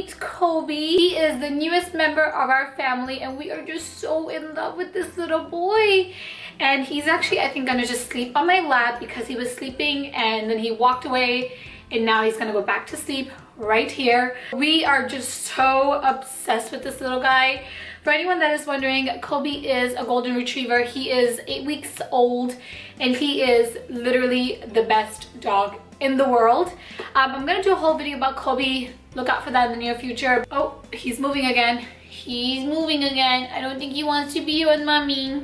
meet Kobe. He is the newest member of our family and we are just so in love with this little boy. And he's actually, I think, gonna just sleep on my lap because he was sleeping and then he walked away and now he's gonna go back to sleep right here. We are just so obsessed with this little guy. For anyone that is wondering, Kobe is a golden retriever. He is 8 weeks old and he is literally the best dog in the world. I'm gonna do a whole video about Kobe. Look out for that in the near future. Oh, he's moving again. He's moving again. I don't think he wants to be here with mommy.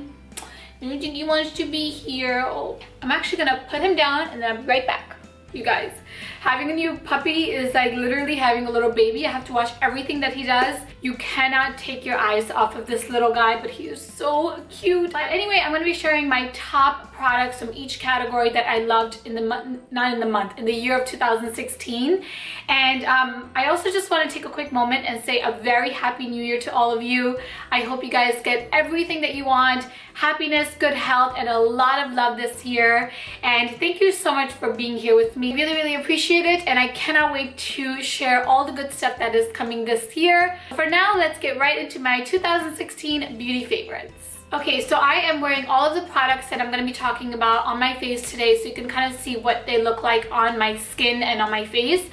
I don't think he wants to be here. Oh, I'm actually gonna put him down and then I'll be right back. You guys, having a new puppy is like literally having a little baby. I have to watch everything that he does. You cannot take your eyes off of this little guy, but he is so cute. But anyway, I'm going to be sharing my top products from each category that I loved in the year of 2016. And I also just want to take a quick moment and say a very happy new year to all of you. I hope you guys get everything that you want, happiness, good health, and a lot of love this year. And thank you so much for being here with me. Really appreciate it, and I cannot wait to share all the good stuff that is coming this year. For now, let's get right into my 2016 beauty favorites. Okay, so I am wearing all of the products that I'm going to be talking about on my face today, so you can kind of see what they look like on my skin and on my face.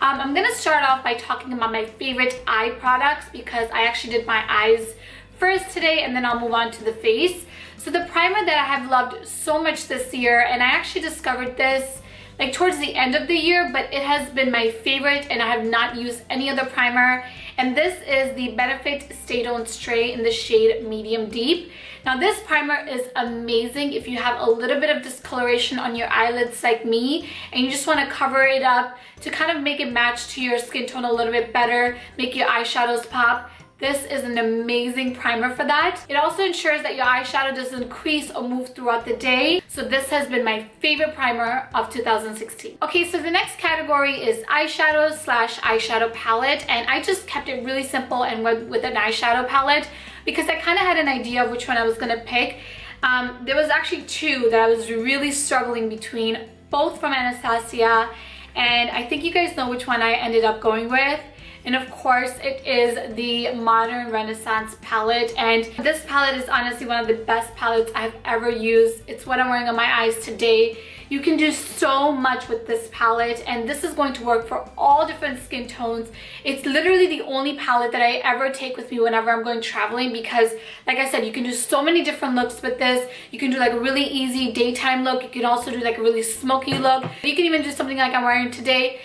I'm going to start off by talking about my favorite eye products because I actually did my eyes first today and then I'll move on to the face. So the primer that I have loved so much this year, and I actually discovered this like towards the end of the year, but it has been my favorite and I have not used any other primer, and this is the Benefit Stay Don't Stray in the shade Medium Deep. Now this primer is amazing if you have a little bit of discoloration on your eyelids like me and you just want to cover it up to kind of make it match to your skin tone a little bit better, make your eyeshadows pop. This is an amazing primer for that. It also ensures that your eyeshadow doesn't crease or move throughout the day. So this has been my favorite primer of 2016. Okay, so the next category is eyeshadows / eyeshadow palette. And I just kept it really simple and went with an eyeshadow palette because I kind of had an idea of which one I was going to pick. There was actually two that I was really struggling between, both from Anastasia. And I think you guys know which one I ended up going with. And of course, it is the Modern Renaissance palette. And this palette is honestly one of the best palettes I've ever used. It's what I'm wearing on my eyes today. You can do so much with this palette, and this is going to work for all different skin tones. It's literally the only palette that I ever take with me whenever I'm going traveling because, like I said, you can do so many different looks with this. You can do like a really easy daytime look. You can also do like a really smoky look. You can even do something like I'm wearing today.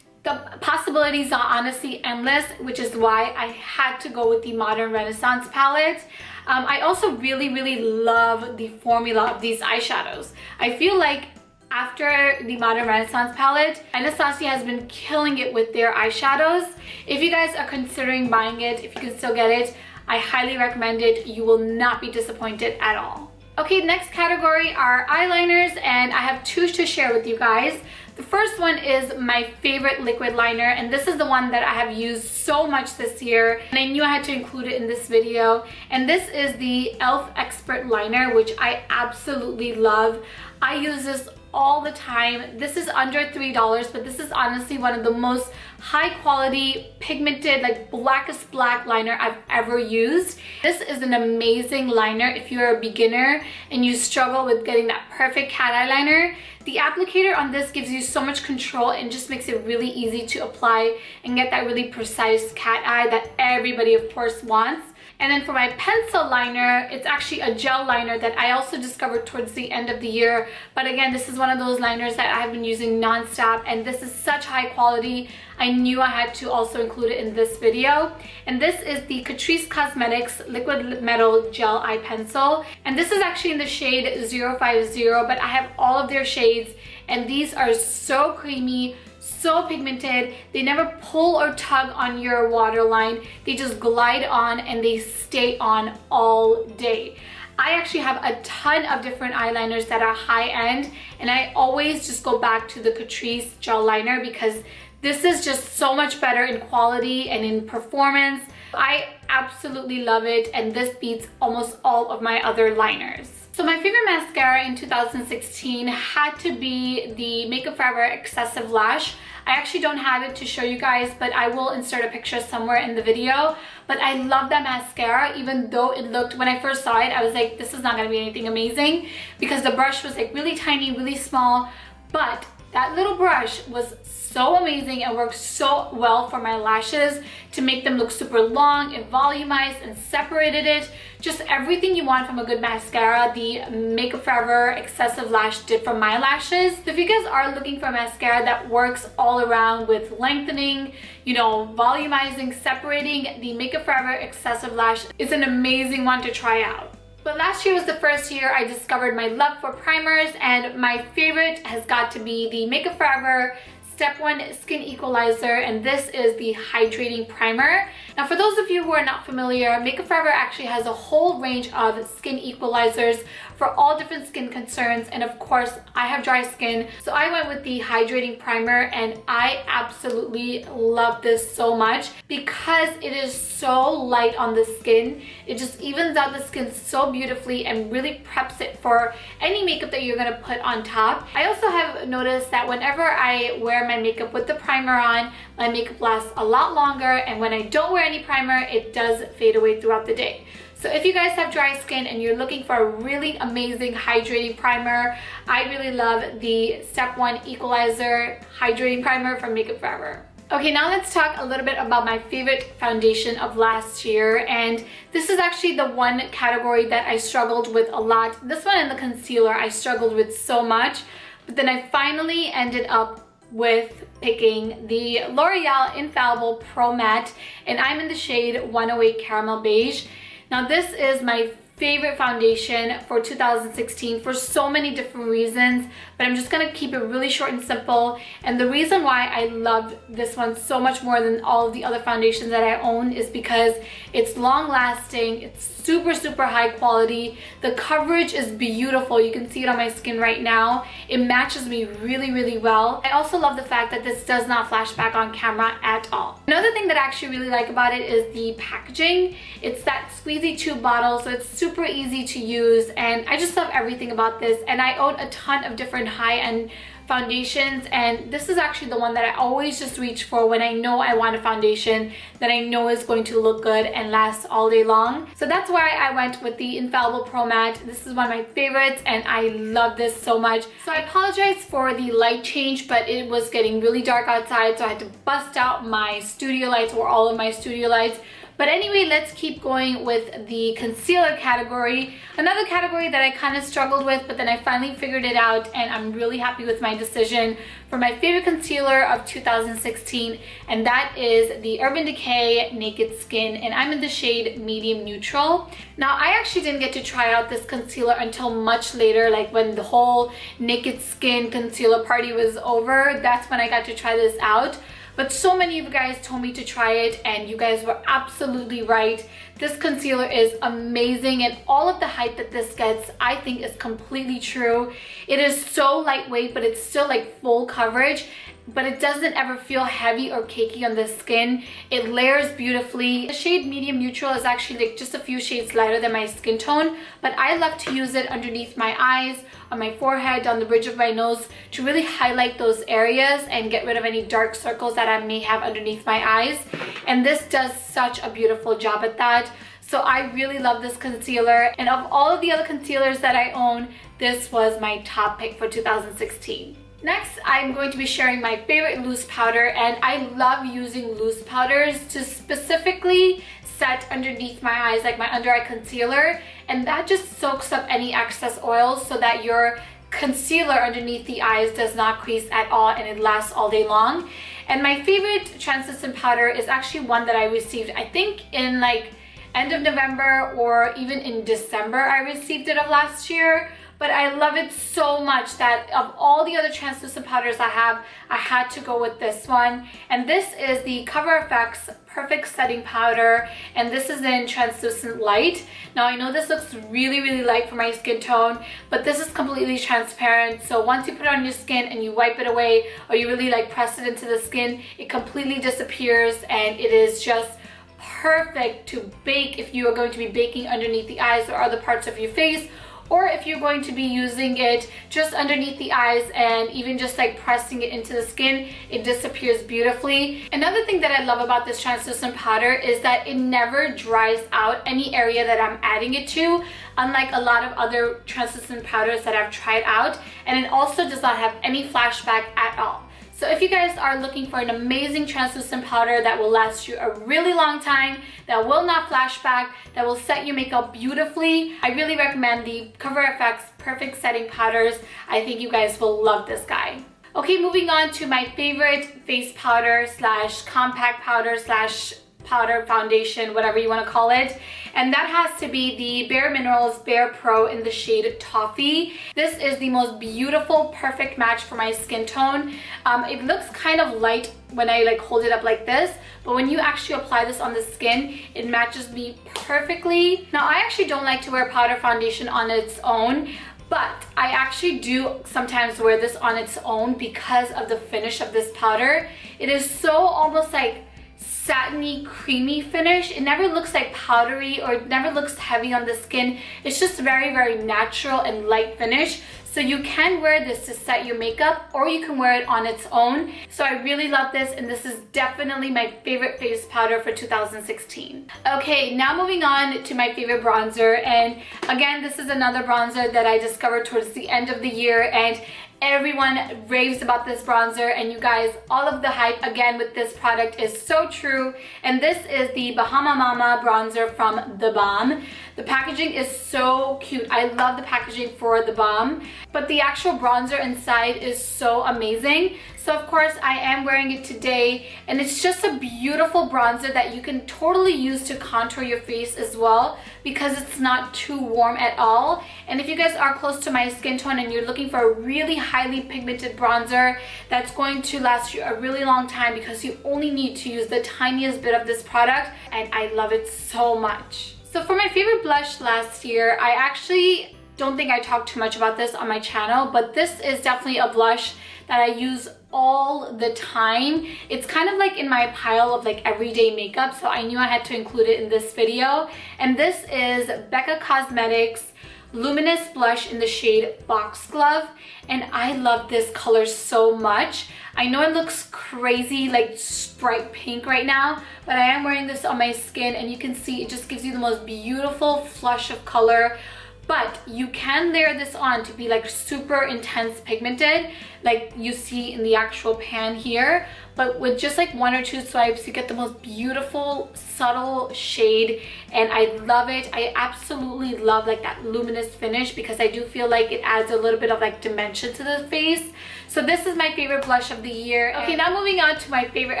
The possibilities are honestly endless, which is why I had to go with the Modern Renaissance palette. I also really love the formula of these eyeshadows. I feel like after the Modern Renaissance palette, Anastasia has been killing it with their eyeshadows. If you guys are considering buying it, if you can still get it, I highly recommend it. You will not be disappointed at all. Okay, next category are eyeliners, and I have two to share with you guys. The first one is my favorite liquid liner, and this is the one that I have used so much this year, and I knew I had to include it in this video. And this is the e.l.f. Expert Liner, which I absolutely love. I use this all the time. This is under $3, but this is honestly one of the most high quality pigmented, like blackest black liner I've ever used. This is an amazing liner if you're a beginner and you struggle with getting that perfect cat eye liner. The applicator on this gives you so much control and just makes it really easy to apply and get that really precise cat eye that everybody of course wants. And then for my pencil liner, it's actually a gel liner that I also discovered towards the end of the year. But again, this is one of those liners that I have been using non-stop, and this is such high quality. I knew I had to also include it in this video. And this is the Catrice Cosmetics Liquid Metal Gel Eye Pencil. And this is actually in the shade 050, but I have all of their shades, and these are so creamy, so pigmented. They never pull or tug on your waterline. They just glide on and they stay on all day. I actually have a ton of different eyeliners that are high-end, and I always just go back to the Catrice gel liner because this is just so much better in quality and in performance. I absolutely love it, and this beats almost all of my other liners. So my favorite mascara in 2016 had to be the Makeupforever Excessive Lash. I actually don't have it to show you guys, but I will insert a picture somewhere in the video. But I love that mascara, even though it looked, when I first saw it, I was like, this is not going to be anything amazing, because the brush was like really tiny, really small. But that little brush was so amazing and worked so well for my lashes to make them look super long and volumized and separated it. Just everything you want from a good mascara, the Makeupforever Excessive Lash did for my lashes. So if you guys are looking for a mascara that works all around with lengthening, you know, volumizing, separating, the Makeupforever Excessive Lash is an amazing one to try out. But last year was the first year I discovered my love for primers, and my favorite has got to be the Makeupforever Step 1 Skin Equalizer, and this is the Hydrating Primer. Now for those of you who are not familiar, Makeupforever actually has a whole range of skin equalizers for all different skin concerns, and of course I have dry skin, so I went with the Hydrating Primer, and I absolutely love this so much because it is so light on the skin. It just evens out the skin so beautifully and really preps it for any makeup that you're going to put on top. I also have noticed that whenever I wear my makeup with the primer on, my makeup lasts a lot longer, and when I don't wear any primer, it does fade away throughout the day. So if you guys have dry skin and you're looking for a really amazing hydrating primer, I really love the Step 1 Equalizer Hydrating Primer from Makeupforever. Okay, now let's talk a little bit about my favorite foundation of last year, and this is actually the one category that I struggled with a lot. This one and the concealer I struggled with so much, but then I finally ended up with picking the Loreal Infallible Pro Matte, and I'm in the shade 108 Caramel Beige. Now this is my favorite foundation for 2016 for so many different reasons, but I'm just gonna keep it really short and simple. And the reason why I love this one so much more than all of the other foundations that I own is because it's long lasting, it's super high quality, the coverage is beautiful, you can see it on my skin right now, it matches me really well. I also love the fact that this does not flash back on camera at all. Another thing that I actually really like about it is the packaging. It's that squeezy tube bottle, so it's super easy to use, and I just love everything about this. And I own a ton of different high-end foundations, and this is actually the one that I always just reach for when I know I want a foundation that I know is going to look good and last all day long. So that's why I went with the Infallible Pro Matte. This is one of my favorites, and I love this so much. So I apologize for the light change, but it was getting really dark outside, so I had to bust out my studio lights, or all of my studio lights. But anyway, let's keep going with the concealer category. Another category that I kind of struggled with, but then I finally figured it out, and I'm really happy with my decision for my favorite concealer of 2016, and that is the Urban Decay Naked Skin, and I'm in the shade Medium Neutral. Now, I actually didn't get to try out this concealer until much later, like when the whole Naked Skin concealer party was over. That's when I got to try this out. But so many of you guys told me to try it, and you guys were absolutely right. This concealer is amazing, and all of the hype that this gets, I think, is completely true. It is so lightweight, but it's still like full coverage, but it doesn't ever feel heavy or cakey on the skin. It layers beautifully. The shade Medium Neutral is actually like just a few shades lighter than my skin tone, but I love to use it underneath my eyes, on my forehead, down the bridge of my nose, to really highlight those areas and get rid of any dark circles that I may have underneath my eyes. And this does such a beautiful job at that. So I really love this concealer, and of all of the other concealers that I own, this was my top pick for 2016. Next, I'm going to be sharing my favorite loose powder, and I love using loose powders to specifically set underneath my eyes, like my under eye concealer, and that just soaks up any excess oil so that your concealer underneath the eyes does not crease at all, and it lasts all day long. And my favorite translucent powder is actually one that I received, I think in like end of November or even in December I received it of last year. But I love it so much that of all the other translucent powders I have, I had to go with this one. And this is the Coverfx Perfect Setting Powder, and this is in Translucent Light. Now I know this looks really light for my skin tone, but this is completely transparent. So once you put it on your skin and you wipe it away, or you really like press it into the skin, it completely disappears, and it is just perfect to bake if you are going to be baking underneath the eyes or other parts of your face, or if you're going to be using it just underneath the eyes and even just like pressing it into the skin, it disappears beautifully. Another thing that I love about this translucent powder is that it never dries out any area that I'm adding it to, unlike a lot of other translucent powders that I've tried out, and it also does not have any flashback at all. So if you guys are looking for an amazing translucent powder that will last you a really long time, that will not flashback, that will set your makeup beautifully, I really recommend the Coverfx Perfect Setting Powders. I think you guys will love this guy. Okay, moving on to my favorite face powder slash compact powder slash powder foundation, whatever you want to call it, and that has to be the Bare Minerals Bare Pro in the shade Toffee. This is the most beautiful, perfect match for my skin tone. It looks kind of light when I like hold it up like this, but when you actually apply this on the skin, it matches me perfectly. Now, I actually don't like to wear powder foundation on its own, but I actually do sometimes wear this on its own because of the finish of this powder. It is so almost like satiny, creamy finish. It never looks like powdery or it never looks heavy on the skin. It's just very, very natural and light finish. So you can wear this to set your makeup, or you can wear it on its own. So I really love this, and this is definitely my favorite face powder for 2016. Okay, now moving on to my favorite bronzer. And again, this is another bronzer that I discovered towards the end of the year, and everyone raves about this bronzer, and you guys, all of the hype again with this product is so true. And this is the Bahama Mama bronzer from the Balm. The packaging is so cute. I love the packaging for the Balm, but the actual bronzer inside is so amazing. So of course I am wearing it today, and it's just a beautiful bronzer that you can totally use to contour your face as well, because it's not too warm at all. And if you guys are close to my skin tone and you're looking for a really highly pigmented bronzer that's going to last you a really long time, because you only need to use the tiniest bit of this product, and I love it so much. So for my favorite blush last year, I actually don't think I talked too much about this on my channel, but this is definitely a blush that I use all the time. It's kind of like in my pile of like everyday makeup, so I knew I had to include it in this video. And this is Becca Cosmetics Luminous Blush in the shade Foxglove, and I love this color so much. I know it looks crazy like bright pink right now, but I am wearing this on my skin, and you can see it just gives you the most beautiful flush of color. But you can layer this on to be like super intense pigmented, like you see in the actual pan here. But with just like 1 or 2 swipes, you get the most beautiful, subtle shade, and I love it. I absolutely love like that luminous finish, because I do feel like it adds a little bit of like dimension to the face. So this is my favorite blush of the year. Okay, now moving on to my favorite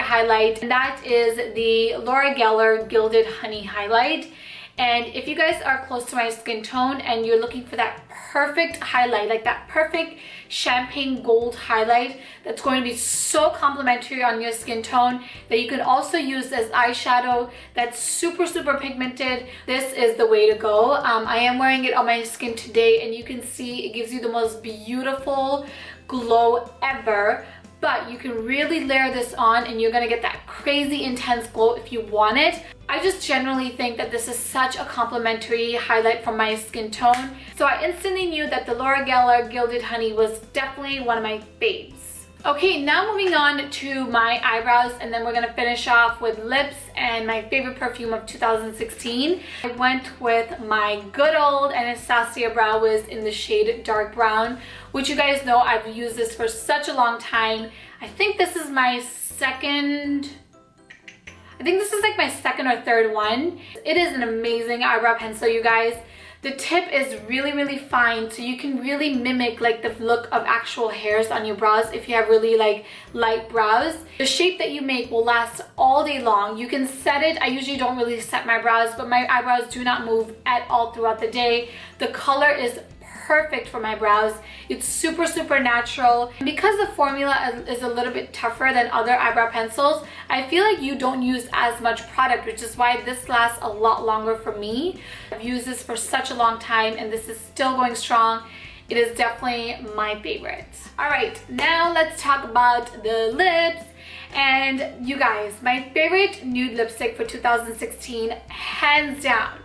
highlight, and that is the L'Oreal Gilded Honey Highlight. And if you guys are close to my skin tone and you're looking for that perfect highlight, like that perfect champagne gold highlight that's going to be so complimentary on your skin tone, that you can also use as eyeshadow, that's super, super pigmented, this is the way to go. I am wearing it on my skin today, and you can see it gives you the most beautiful glow ever. But you can really layer this on, and you're gonna get that crazy intense glow if you want it. I just generally think that this is such a complimentary highlight for my skin tone. So I instantly knew that the L'Oreal Gilded Honey was definitely one of my faves. Okay, now moving on to my eyebrows, and then we're gonna finish off with lips and my favorite perfume of 2016. I went with my good old Anastasia Brow Wiz in the shade Dark Brown, which you guys know I've used this for such a long time. I think this is my second or third one. It is an amazing eyebrow pencil, you guys. The tip is really, really fine, so you can really mimic like the look of actual hairs on your brows if you have really like light brows. The shape that you make will last all day long. You can set it. I usually don't really set my brows, but my eyebrows do not move at all throughout the day. The color is perfect for my brows. It's super, super natural. And because the formula is a little bit tougher than other eyebrow pencils, I feel like you don't use as much product, which is why this lasts a lot longer for me. I've used this for such a long time, and this is still going strong. It is definitely my favorite. All right, now let's talk about the lips. And you guys, my favorite nude lipstick for 2016, hands down,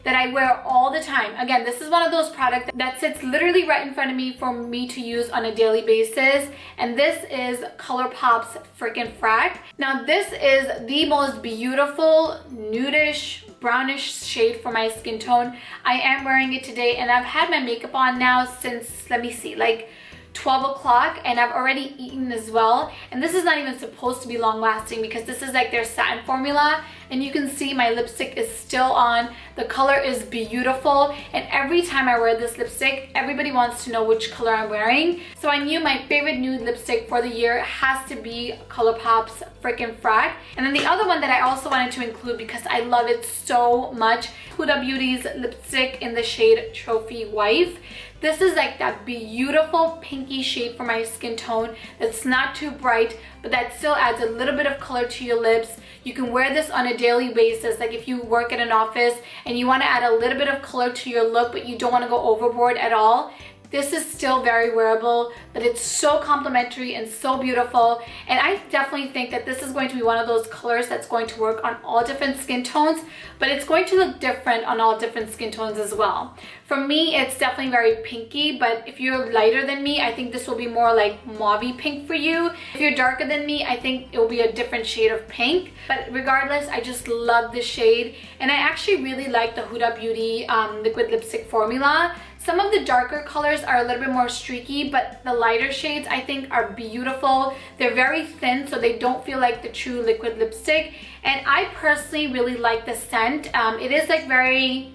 that I wear all the time. Again, this is one of those products that sits literally right in front of me for me to use on a daily basis, and this is ColourPop's Frickin' Frack. Now this is the most beautiful nudish brownish shade for my skin tone. I am wearing it today, and I've had my makeup on now since, let me see, like 12 o'clock, and I've already eaten as well. And this is not even supposed to be long lasting because this is like their satin formula, and you can see my lipstick is still on. The color is beautiful, and every time I wear this lipstick, everybody wants to know which color I'm wearing. So I knew my favorite nude lipstick for the year has to be ColourPop's Frickin' Frack. And then the other one that I also wanted to include because I love it so much, Huda Beauty's lipstick in the shade Trophy Wife. This is like that beautiful pinky shade for my skin tone that's not too bright, but that still adds a little bit of color to your lips. You can wear this on a daily basis, like if you work at an office and you want to add a little bit of color to your look, but you don't want to go overboard at all. This is still very wearable, but it's so complimentary and so beautiful. And I definitely think that this is going to be one of those colors that's going to work on all different skin tones, but it's going to look different on all different skin tones as well. For me, it's definitely very pinky, but if you're lighter than me, I think this will be more like mauvey pink for you. If you're darker than me, I think it will be a different shade of pink. But regardless, I just love this shade, and I actually really like the Huda Beauty liquid lipstick formula. Some of the darker colors are a little bit more streaky, but the lighter shades I think are beautiful. They're very thin, so they don't feel like the true liquid lipstick. And I personally really like the scent. It is like very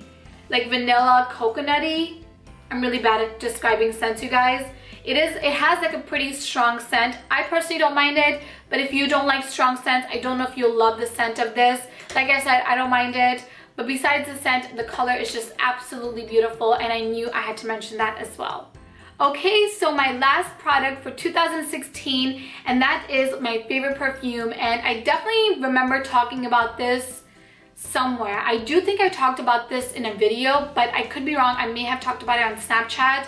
like vanilla coconutty. I'm really bad at describing scents, you guys. It has like a pretty strong scent. I personally don't mind it, but if you don't like strong scents, I don't know if you'll love the scent of this. Like I said, I don't mind it. But besides the scent, the color is just absolutely beautiful, and I knew I had to mention that as well. Okay, so my last product for 2016, and that is my favorite perfume, and I definitely remember talking about this somewhere. I do think I talked about this in a video, but I could be wrong. I may have talked about it on Snapchat,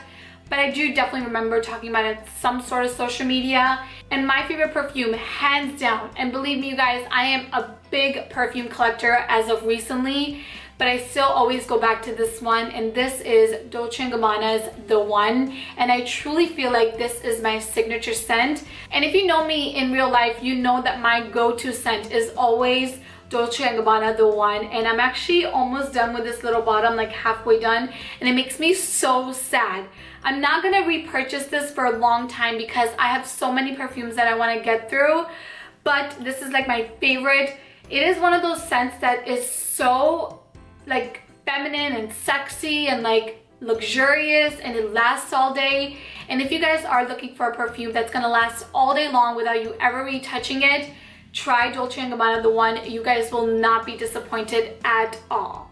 but I do definitely remember talking about it some sort of social media. And my favorite perfume, hands down, and believe me you guys, I am a big perfume collector as of recently, but I still always go back to this one, and this is Dolce & Gabbana's The One, and I truly feel like this is my signature scent. And if you know me in real life, you know that my go-to scent is always Dolce & Gabbana The One, and I'm actually almost done with this little bottle. I'm like halfway done, and it makes me so sad. I'm not gonna repurchase this for a long time because I have so many perfumes that I want to get through, but this is like my favorite. It is one of those scents that is so like feminine and sexy and like luxurious, and it lasts all day. And if you guys are looking for a perfume that's gonna last all day long without you ever retouching it, try Dolce & Gabbana The One. You guys will not be disappointed at all.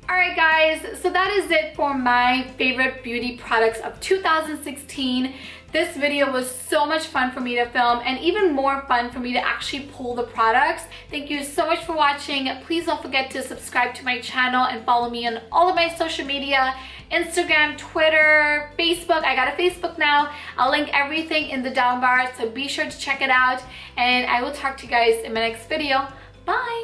Alright guys, so that is it for my favorite beauty products of 2016. This video was so much fun for me to film, and even more fun for me to actually pull the products. Thank you so much for watching. Please don't forget to subscribe to my channel and follow me on all of my social media, Instagram, Twitter, Facebook. I got a Facebook now. I'll link everything in the down bar, so be sure to check it out, and I will talk to you guys in my next video. Bye!